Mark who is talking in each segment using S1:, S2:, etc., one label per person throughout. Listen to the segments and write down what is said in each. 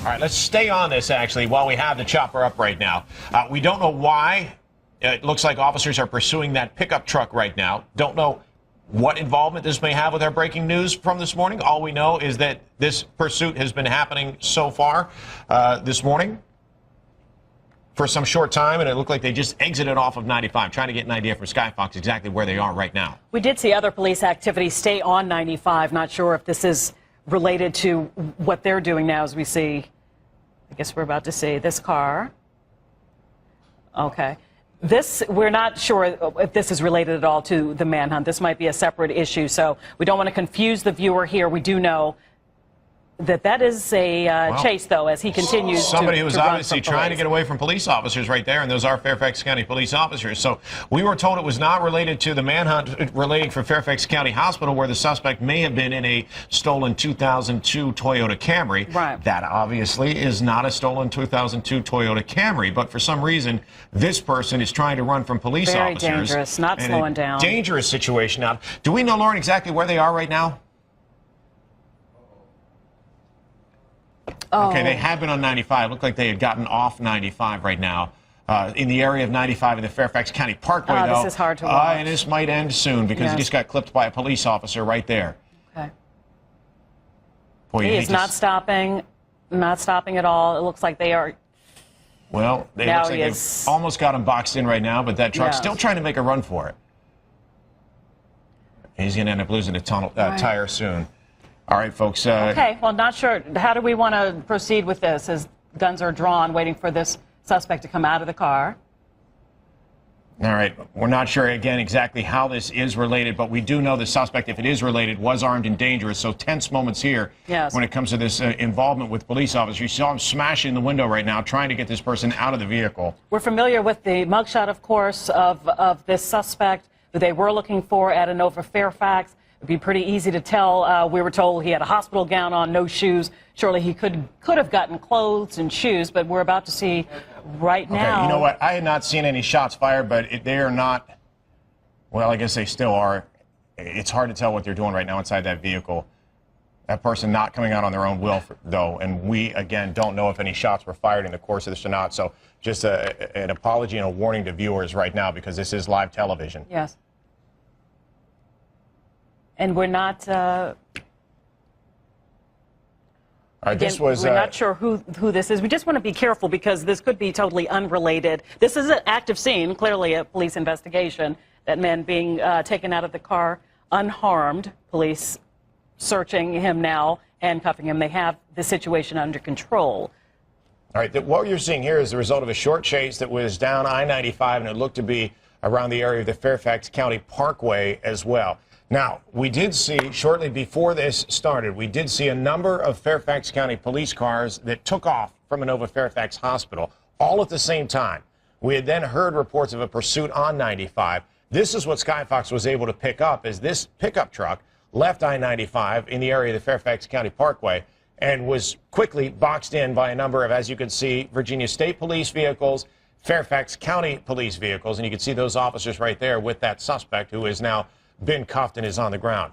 S1: All right, let's stay on this, actually, while we have the chopper up right now. We don't know why. It looks like officers are pursuing that pickup truck right now. Don't know what involvement this may have with our breaking news from this morning. All we know is that this pursuit has been happening so far this morning for some short time, and it looked like they just exited off of 95, trying to get an idea from Skyfox exactly where they are right now.
S2: We did see other police activity stay on 95. Not sure if this is related to what they're doing now, as we see. I guess we're about to see this car. Okay. We're not sure if this is related at all to the manhunt. This might be a separate issue, so we don't want to confuse the viewer here. We do know that is a chase, though, as he continues
S1: somebody
S2: to
S1: who was obviously trying to get away from police officers right there, and those are Fairfax County police officers. So we were told it was not related to the manhunt relating for Fairfax County Hospital, where the suspect may have been in a stolen 2002 Toyota Camry.
S2: Right.
S1: That obviously is not a stolen 2002 Toyota Camry, but for some reason this person is trying to run from police officers.
S2: Very dangerous, not slowing down.
S1: Dangerous situation. Now, do we know, Lauren, exactly where they are right now? Okay, they have been on 95. Looked like they had gotten off 95 right now. In the area of 95 in the Fairfax County Parkway, though.
S2: This is hard to watch.
S1: And this might end soon because he just got clipped by a police officer right there.
S2: Okay.
S1: Boy,
S2: he is not stopping at all. It looks like they are.
S1: Well, they looks like they've almost got him boxed in right now, but that truck's still trying to make a run for it. He's going to end up losing a tire soon. All right, folks.
S2: Okay, well, not sure. How do we want to proceed with this as guns are drawn, waiting for this suspect to come out of the car?
S1: All right. We're not sure, again, exactly how this is related, but we do know the suspect, if it is related, was armed and dangerous. So tense moments here when it comes to this involvement with police officers. You saw him smashing the window right now, trying to get this person out of the vehicle.
S2: We're familiar with the mugshot, of course, of this suspect who they were looking for at Inova Fairfax. It'd be pretty easy to tell. We were told he had a hospital gown on, no shoes. Surely he could have gotten clothes and shoes, but we're about to see right now.
S1: Okay, you know what? I had not seen any shots fired, but they are not, well, I guess they still are. It's hard to tell what they're doing right now inside that vehicle. That person not coming out on their own will, though, and we, again, don't know if any shots were fired in the course of this or not. So just an apology and a warning to viewers right now, because this is live television.
S2: Yes. And we're not. Again, we're not sure who this is. We just want to be careful because this could be totally unrelated. This is an active scene, clearly a police investigation. That man being taken out of the car unharmed. Police searching him now, handcuffing him. They have the situation under control.
S1: All right. What you're seeing here is the result of a short chase that was down I-95, and it looked to be around the area of the Fairfax County Parkway as well. Now, we did see, shortly before this started, we did see a number of Fairfax County police cars that took off from Inova Fairfax Hospital, all at the same time. We had then heard reports of a pursuit on 95. This is what Skyfox was able to pick up, as this pickup truck left I-95 in the area of the Fairfax County Parkway and was quickly boxed in by a number of, as you can see, Virginia State Police vehicles, Fairfax County police vehicles, and you can see those officers right there with that suspect who is now been cuffed and is on the ground.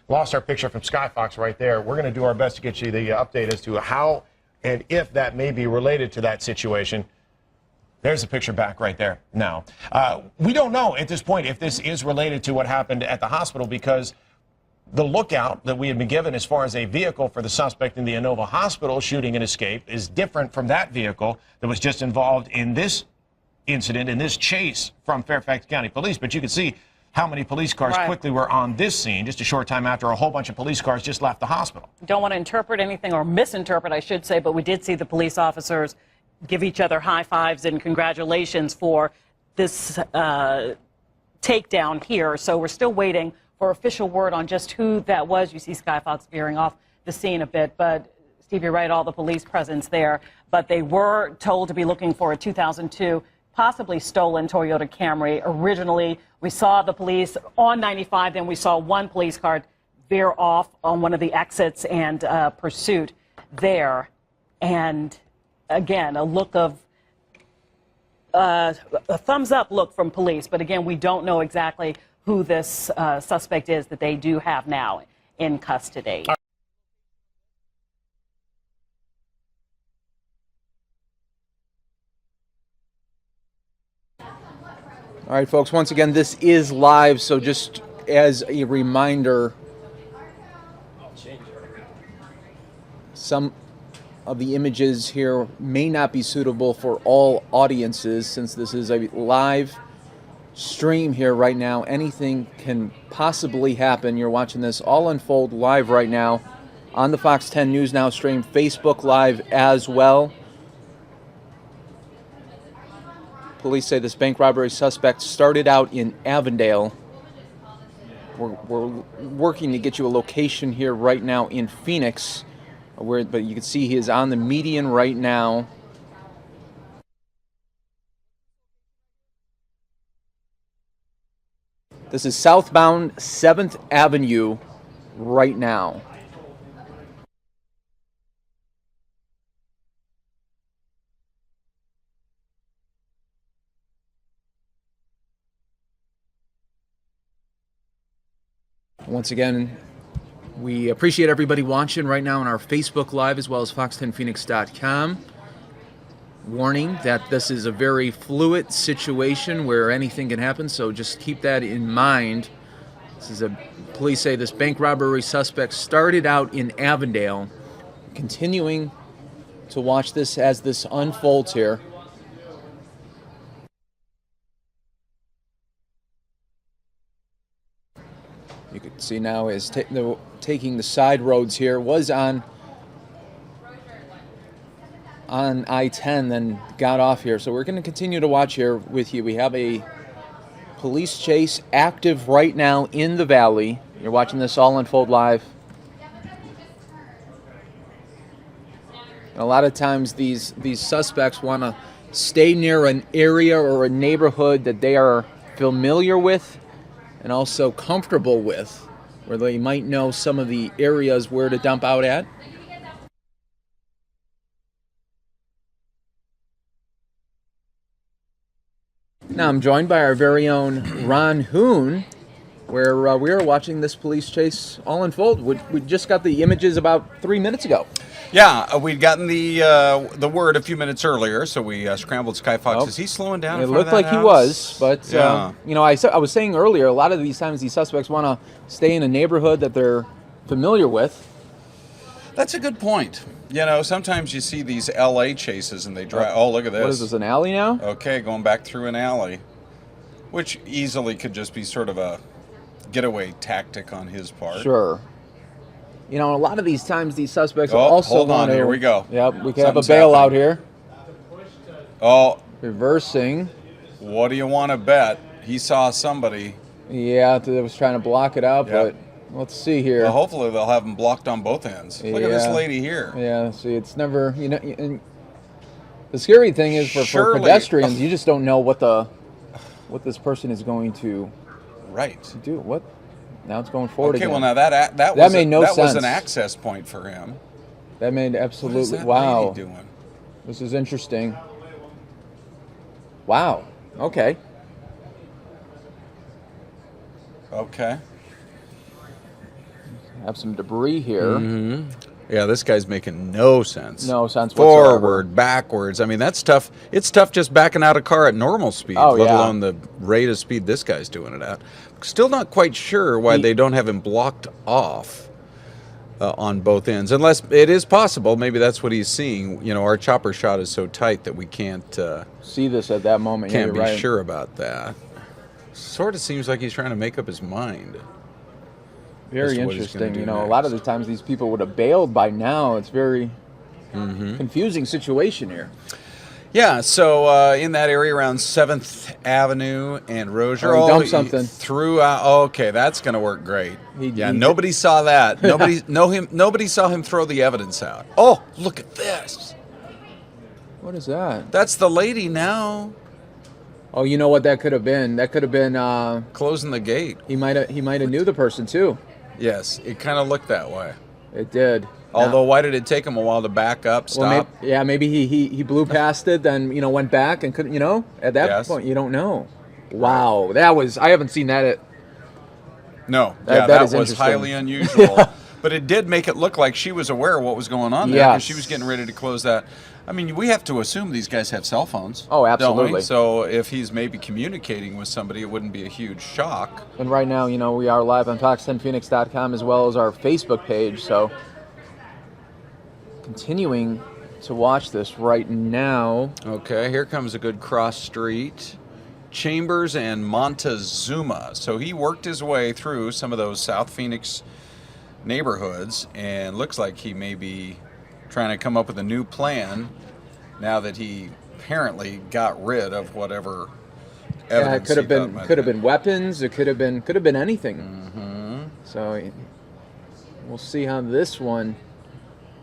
S1: Lost our picture from Skyfox right there. We're going to do our best to get you the update as to how and if that may be related to that situation. There's the picture back right there now. We don't know at this point if this is related to what happened at the hospital, because the lookout that we had been given as far as a vehicle for the suspect in the Inova Hospital shooting and escape is different from that vehicle that was just involved in this incident, in this chase from Fairfax County Police. But you can see how many police cars quickly were on this scene just a short time after a whole bunch of police cars just left the hospital.
S2: Don't want to interpret anything, or misinterpret, I should say, but we did see the police officers give each other high fives and congratulations for this takedown here. So we're still waiting for official word on just who that was. You see Skyfox veering off the scene a bit, but Steve, you're right, all the police presence there. But they were told to be looking for a 2002 possibly stolen Toyota Camry. Originally, we saw the police on 95, then we saw one police car veer off on one of the exits and pursuit there. And again, a look of a thumbs up look from police. But again, we don't know exactly who this suspect is that they do have now in custody.
S3: All right, folks, once again, this is live, so just as a reminder, some of the images here may not be suitable for all audiences since this is a live stream here right now. Anything can possibly happen. You're watching this all unfold live right now on the Fox 10 News Now stream, Facebook Live as well. Police say this bank robbery suspect started out in Avondale. We're working to get you a location here right now in Phoenix, but you can see he is on the median right now. This is southbound 7th Avenue right now. Once again, we appreciate everybody watching right now on our Facebook Live as well as fox10phoenix.com. Warning that this is a very fluid situation where anything can happen, so just keep that in mind. Police say this bank robbery suspect started out in Avondale. Continuing to watch this as this unfolds here. You can see now is taking the side roads here. Was on I-10, then got off here. So we're going to continue to watch here with you. We have a police chase active right now in the valley. You're watching this all unfold live. And a lot of times these suspects want to stay near an area or a neighborhood that they are familiar with and also comfortable with, where they might know some of the areas where to dump out at. Now I'm joined by our very own Ron Hoon, where we are watching this police chase all unfold. We just got the images about 3 minutes ago.
S4: Yeah, we'd gotten the word a few minutes earlier, so we scrambled Sky Fox. Is he slowing down?
S3: It looked like he was, but
S4: yeah.
S3: I was saying earlier, a lot of these times these suspects want to stay in a neighborhood that they're familiar with.
S4: That's a good point. You know, sometimes you see these L.A. chases and they drive. Oh, look at this.
S3: What is this, an alley now?
S4: Okay, going back through an alley, which easily could just be sort of a getaway tactic on his part.
S3: Sure. You know, a lot of these times these suspects
S4: hold on, here we go.
S3: Yep, we can have a bailout here.
S4: Oh.
S3: Reversing.
S4: What do you want to bet? He saw somebody.
S3: Yeah, that was trying to block it out,
S4: Yep.
S3: but let's see here.
S4: Well, hopefully they'll have them blocked on both ends. Look at this lady here.
S3: Yeah, see, it's never, and the scary thing is for pedestrians, you just don't know what this person is going to do. What? Now it's going forward again.
S4: Okay, well now that
S3: made no sense.
S4: That was an access point for him.
S3: That made absolutely,
S4: what is that
S3: wow.
S4: lady doing?
S3: This is interesting. Wow. Okay.
S4: Okay.
S3: Have some debris here.
S4: Mm-hmm. Yeah, this guy's making no sense.
S3: No sense whatsoever.
S4: Forward, backwards. I mean, that's tough. It's tough just backing out a car at normal speed, let alone the rate of speed this guy's doing it at. Still not quite sure why they don't have him blocked off on both ends, unless it is possible. Maybe that's what he's seeing. You know, our chopper shot is so tight that we can't
S3: see this at that moment.
S4: Can't be sure about that. Sort of seems like he's trying to make up his mind.
S3: Very interesting. You know, a lot of the times these people would have bailed by now. It's very confusing situation here.
S4: Yeah, so in that area around 7th Avenue and Rozier.
S3: He dumped something.
S4: Threw out. Oh, okay, that's going to work great. Nobody saw that. Nobody saw him throw the evidence out. Oh, look at this.
S3: What is that?
S4: That's the lady now.
S3: Oh, you know what that could have been? That could have been
S4: closing the gate.
S3: He might have knew the person too.
S4: Yes, it kind of looked that way.
S3: It did.
S4: Although, why did it take him a while to back up, stop?
S3: Well, maybe he blew past it, then went back and couldn't. At that point, you don't know. Wow, I haven't seen that.
S4: No, that was highly unusual. But it did make it look like she was aware of what was going on there,
S3: Yes.
S4: because she was getting ready to close that. I mean, we have to assume these guys have cell phones.
S3: Oh,
S4: don't we?
S3: absolutely.
S4: So if he's maybe communicating with somebody, it wouldn't be a huge shock.
S3: And right now, you know, we are live on Fox10Phoenix.com as well as our Facebook page. So continuing to watch this right now.
S4: Okay, here comes a good cross street. Chambers and Montezuma. So he worked his way through some of those South Phoenix neighborhoods, and looks like he may be trying to come up with a new plan now that he apparently got rid of whatever evidence.
S3: It could have been weapons. It could have been anything.
S4: Mm-hmm.
S3: So we'll see how this one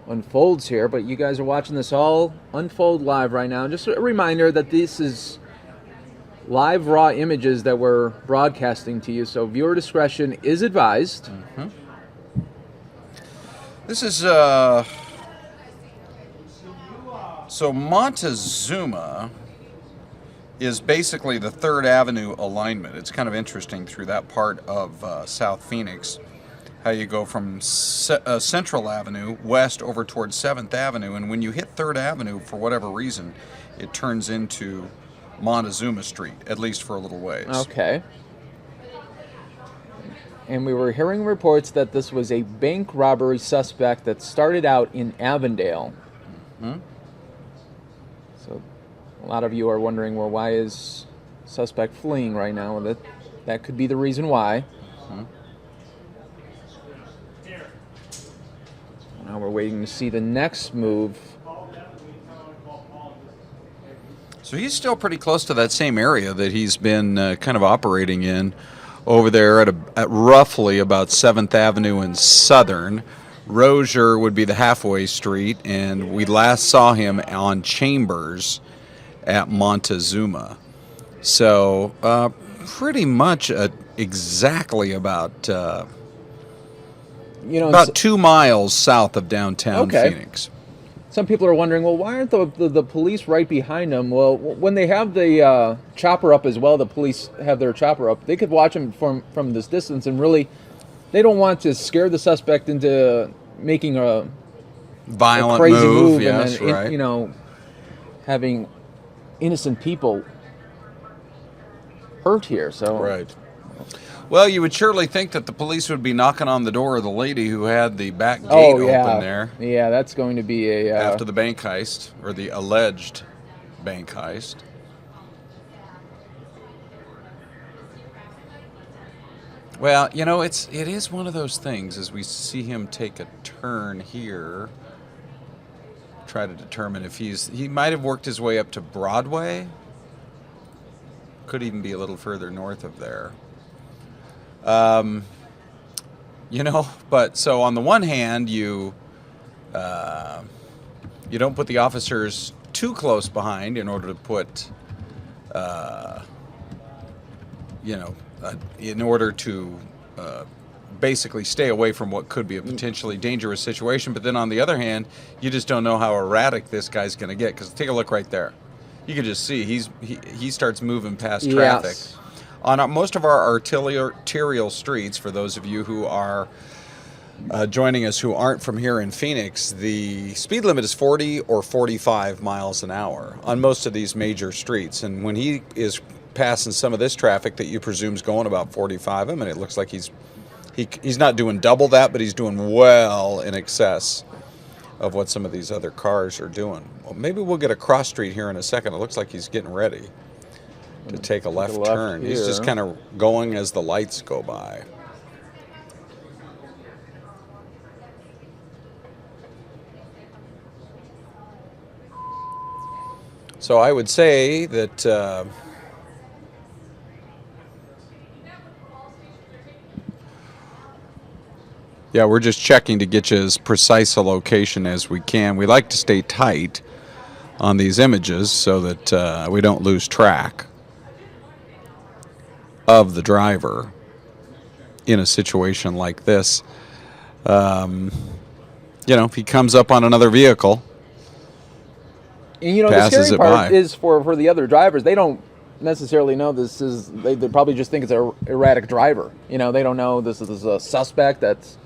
S3: unfolds here. But you guys are watching this all unfold live right now. Just a reminder that this is live raw images that we're broadcasting to you. So viewer discretion is advised.
S4: Mm-hmm. This is so Montezuma is basically the 3rd Avenue alignment. It's kind of interesting through that part of South Phoenix, how you go from Central Avenue west over towards 7th Avenue, and when you hit 3rd Avenue, for whatever reason, it turns into Montezuma Street, at least for a little ways.
S3: Okay. And we were hearing reports that this was a bank robbery suspect that started out in Avondale.
S4: Mm-hmm.
S3: So a lot of you are wondering, well, why is suspect fleeing right now? Well, that could be the reason why.
S4: Mm-hmm.
S3: Now we're waiting to see the next move.
S4: So he's still pretty close to that same area that he's been kind of operating in over there at roughly about 7th Avenue and Southern. Rozier would be the halfway street, and we last saw him on Chambers at Montezuma. So pretty much exactly about about 2 miles south of downtown Phoenix.
S3: Some people are wondering, well, why aren't the police right behind them? Well, when they have the chopper up as well, the police have their chopper up, they could watch him from this distance, and really, they don't want to scare the suspect into making a
S4: violent
S3: crazy move
S4: yes,
S3: and then,
S4: right.
S3: Having innocent people hurt here. So
S4: right. Well, you would surely think that the police would be knocking on the door of the lady who had the back gate open there.
S3: Yeah, that's going to be a
S4: after the bank heist, or the alleged bank heist. Well, it is one of those things, as we see him take a turn here, try to determine if he might have worked his way up to Broadway. Could even be a little further north of there. But so on the one hand, you don't put the officers too close behind in order to put, in order to basically stay away from what could be a potentially dangerous situation. But then on the other hand, you just don't know how erratic this guy's going to get, because take a look right there. You can just see he starts moving past traffic.
S3: Yes.
S4: On most of our arterial streets, for those of you who are joining us who aren't from here in Phoenix, the speed limit is 40 or 45 miles an hour on most of these major streets. And when he is passing some of this traffic that you presume is going about 45, it looks like he's not doing double that, but he's doing well in excess of what some of these other cars are doing. Well, maybe we'll get a cross street here in a second. It looks like he's getting ready to take a left turn.
S3: Here.
S4: He's just kind of going as the lights go by. So I would say that we're just checking to get you as precise a location as we can. We like to stay tight on these images so that we don't lose track of the driver in a situation like this. If he comes up on another vehicle,
S3: and the scary part is for the other drivers, they don't necessarily know this is, they probably just think it's an erratic driver. They don't know this is a suspect that's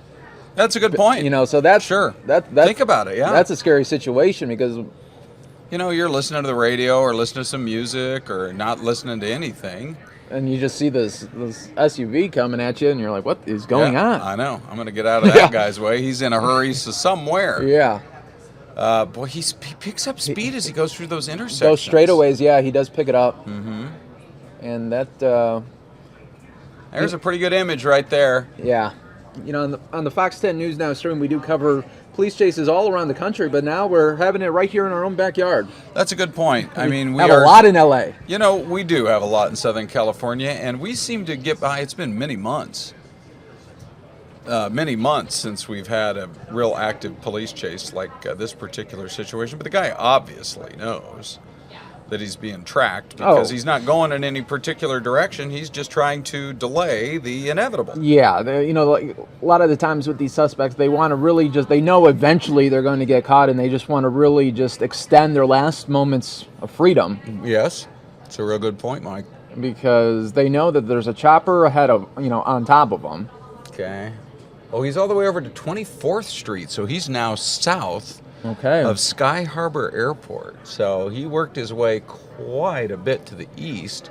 S4: That's a good point.
S3: You know, so that's
S4: Sure.
S3: That's
S4: Think about it, yeah.
S3: That's a scary situation because
S4: You know, you're listening to the radio or listening to some music or not listening to anything.
S3: and you just see this SUV coming at you, and you're like, "What is going
S4: Yeah,
S3: on?"
S4: I know. I'm going to get out of that guy's way. He's in a hurry somewhere.
S3: Yeah,
S4: Boy, he picks up speed as he goes through those intersections.
S3: those straightaways. Yeah, he does pick it up, and that.
S4: There's a pretty good image right there.
S3: Yeah. You know, on the Fox 10 News Now stream, we do cover police chases all around the country, but now we're having it right here in our own backyard.
S4: That's a good point. I mean, we
S3: have
S4: are
S3: a lot in L.A.
S4: You know, we do have a lot in Southern California, and we seem to get by. It's been many months since we've had a real active police chase like this particular situation. But the guy obviously knows that he's being tracked because he's not going in any particular direction. He's just trying to delay the inevitable.
S3: Yeah, you know, like, a lot of the times with these suspects, they want to really they know eventually they're going to get caught, and they just want to really just extend their last moments of freedom.
S4: Yes, it's a real good point, Mike.
S3: Because they know that there's a chopper ahead of, on top of them.
S4: Okay. Oh, he's all the way over to 24th Street, so he's now south of Sky Harbor Airport. So he worked his way quite a bit to the east.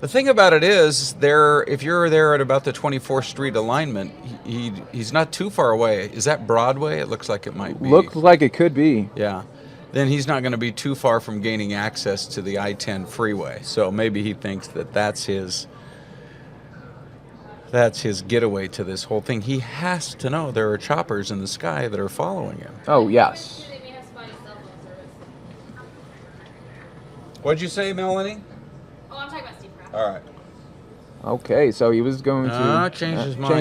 S4: The thing about it is, if you're there at about the 24th Street alignment, he's not too far away. Is that Broadway? It looks like it might be.
S3: Looks like it could be.
S4: Yeah. Then he's not going to be too far from gaining access to the I-10 freeway. So maybe he thinks that that's his getaway to this whole thing. He has to know there are choppers in the sky that are following him.
S3: Oh, yes.
S4: What'd you say, Melanie?
S5: Oh, I'm talking about Steve Kraft.
S4: All right.
S3: Okay, so he was going to
S4: change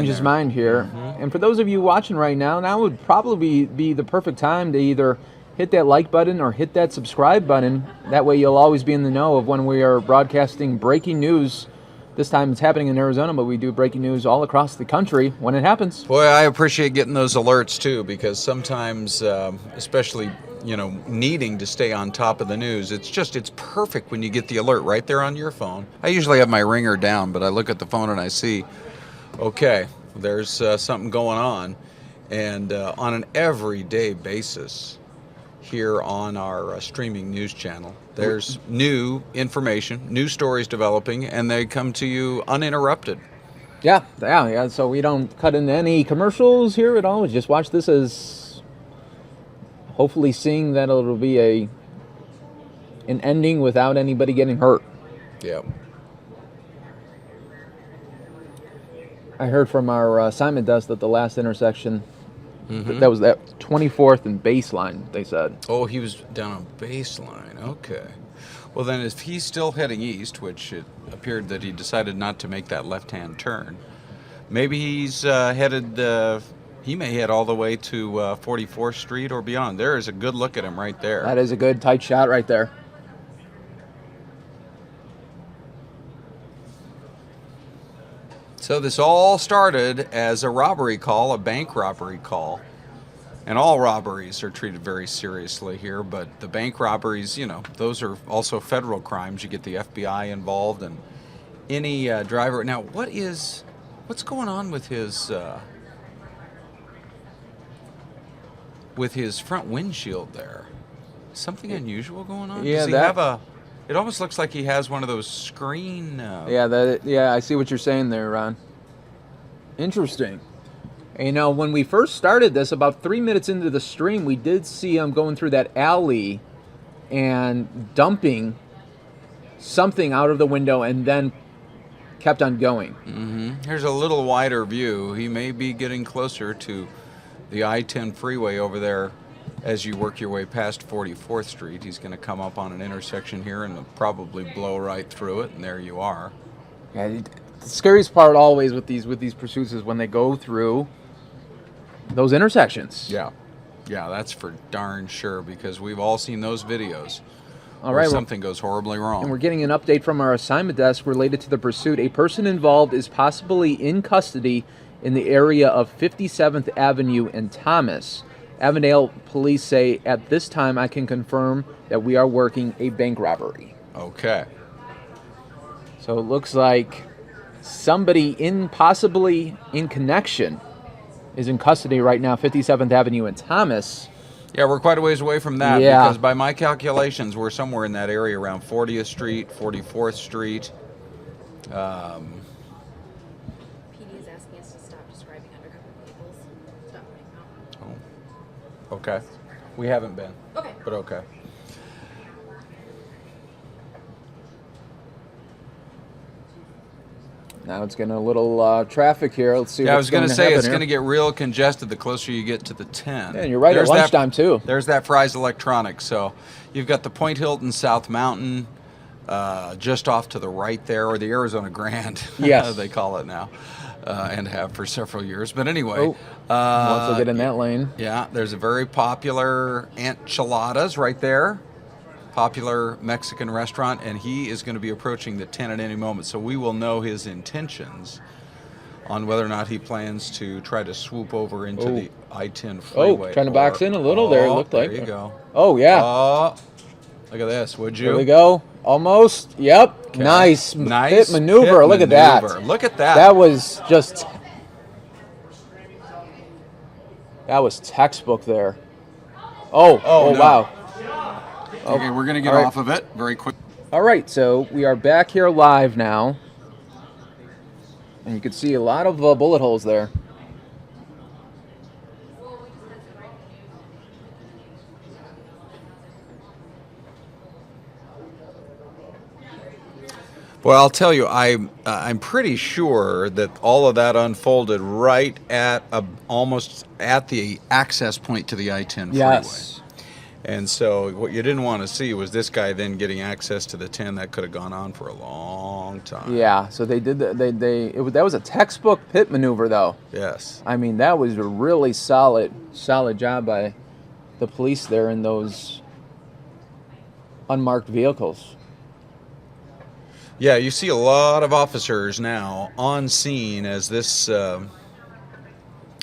S4: his
S3: mind here. Mm-hmm. And for those of you watching right now would probably be the perfect time to either hit that like button or hit that subscribe button. That way you'll always be in the know of when we are broadcasting breaking news. This time it's happening in Arizona, but we do breaking news all across the country when it happens.
S4: Boy, I appreciate getting those alerts too, because sometimes, especially, needing to stay on top of the news, it's perfect when you get the alert right there on your phone. I usually have my ringer down, but I look at the phone and I see, okay, there's something going on. And on an everyday basis here on our streaming news channel, there's new information, new stories developing, and they come to you uninterrupted.
S3: Yeah. So we don't cut into any commercials here at all. We just watch this as hopefully seeing that it'll be an ending without anybody getting hurt.
S4: Yeah.
S3: I heard from our assignment desk that the last intersection, that was that 24th and Baseline, they said.
S4: Oh, he was down on Baseline. Okay. Well, then if he's still heading east, which it appeared that he decided not to make that left-hand turn, maybe he's headed, he may head all the way to 44th Street or beyond. There is a good look at him right there.
S3: That is a good tight shot right there.
S4: So this all started as a robbery call, a bank robbery call. And all robberies are treated very seriously here, but the bank robberies, those are also federal crimes. You get the FBI involved, and any driver. Now, what's going on with his front windshield there? Something unusual going on?
S3: Yeah,
S4: Does he it almost looks like he has one of those screen.
S3: I see what you're saying there, Ron. Interesting. And, when we first started this, about 3 minutes into the stream, we did see him going through that alley and dumping something out of the window and then kept on going.
S4: Mm-hmm. Here's a little wider view. He may be getting closer to the I-10 freeway over there as you work your way past 44th Street. He's going to come up on an intersection here and probably blow right through it, and there you are.
S3: Yeah, the scariest part always with these pursuits is when they go through those intersections.
S4: Yeah, that's for darn sure, because we've all seen those videos.
S3: All right,
S4: something goes horribly wrong.
S3: And we're getting an update from our assignment desk related to the pursuit. A person involved is possibly in custody in the area of 57th Avenue and Thomas. Avondale police say at this time I can confirm that we are working a bank robbery.
S4: Okay.
S3: So it looks like somebody possibly in connection is in custody right now, 57th Avenue and Thomas.
S4: Yeah, we're quite a ways away from that
S3: Yeah.
S4: because by my calculations, we're somewhere in that area around 40th Street, 44th Street.
S5: PD is asking us to stop describing undercover vehicles. Stop right now.
S4: Okay. We haven't been.
S5: Okay.
S4: But okay.
S3: Now it's getting a little traffic here. Let's see
S4: Yeah, I
S3: what's
S4: was going to say
S3: happen
S4: it's
S3: here.
S4: going to get real congested the closer you get to the 10.
S3: Yeah, and you're right at lunchtime, too.
S4: There's that Fry's Electronics. So you've got the Point Hilton South Mountain just off to the right there, or the Arizona Grand,
S3: Yes.
S4: they call it now, and have for several years. But anyway.
S3: Oh, once we get in that lane.
S4: Yeah, there's a very popular Enchiladas right there. Popular Mexican restaurant, and he is going to be approaching the 10 at any moment, so we will know his intentions on whether or not he plans to try to swoop over into the I-10 freeway.
S3: Oh, trying to box in a little there, it looked like.
S4: There you go.
S3: Oh, yeah.
S4: Oh, look at this, would you?
S3: There we go. Almost. Yep.
S4: Okay.
S3: Nice.
S4: Nice
S3: Pit maneuver.
S4: pit
S3: Look at
S4: maneuver.
S3: that.
S4: Look at that.
S3: That was just... That was textbook there. Oh,
S4: no.
S3: wow.
S4: Okay, we're going to get
S3: all right.
S4: off of it very quick.
S3: All right, so we are back here live now. And you can see a lot of bullet holes there.
S4: Well, I'll tell you, I'm pretty sure that all of that unfolded right at almost at the access point to the I-10 freeway.
S3: Yes.
S4: And so what you didn't want to see was this guy then getting access to the 10. That could have gone on for a long time.
S3: Yeah, so they did that was a textbook pit maneuver though.
S4: Yes.
S3: I mean, that was a really solid job by the police there in those unmarked vehicles.
S4: Yeah, you see a lot of officers now on scene as this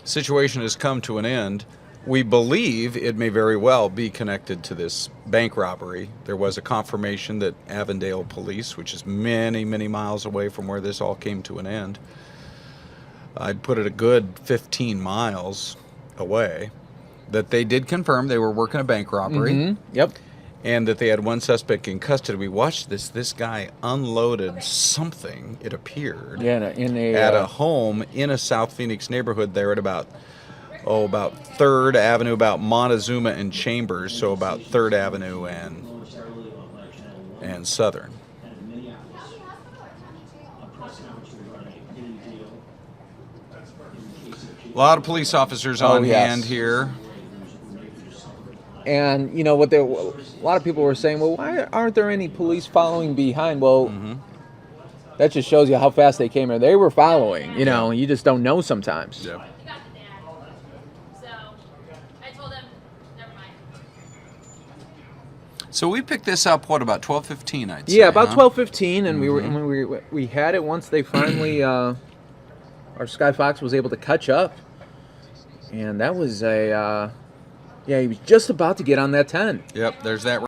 S4: situation has come to an end. We believe it may very well be connected to this bank robbery. There was a confirmation that Avondale police, which is many, many miles away from where this all came to an end, I'd put it a good 15 miles away, that they did confirm they were working a bank robbery.
S3: Mm-hmm. Yep.
S4: And that they had one suspect in custody. We watched this guy unloaded something, it appeared, at a home in a South Phoenix neighborhood there at about 3rd Avenue, about Montezuma and Chambers, so about 3rd Avenue and Southern. A lot of police officers on hand here.
S3: And you know what? A lot of people were saying, "Well, why aren't there any police following behind?" Well, that just shows you how fast they came here. They were following. You know, you just don't know sometimes.
S4: Yeah.
S5: So I told him, never mind.
S4: So we picked this up, what, about 12:15, I'd say?
S3: Yeah, about
S4: huh?
S3: 12:15, and we had it once they finally our Sky Fox was able to catch up, and that was he was just about to get on that 10.
S4: Yep, there's that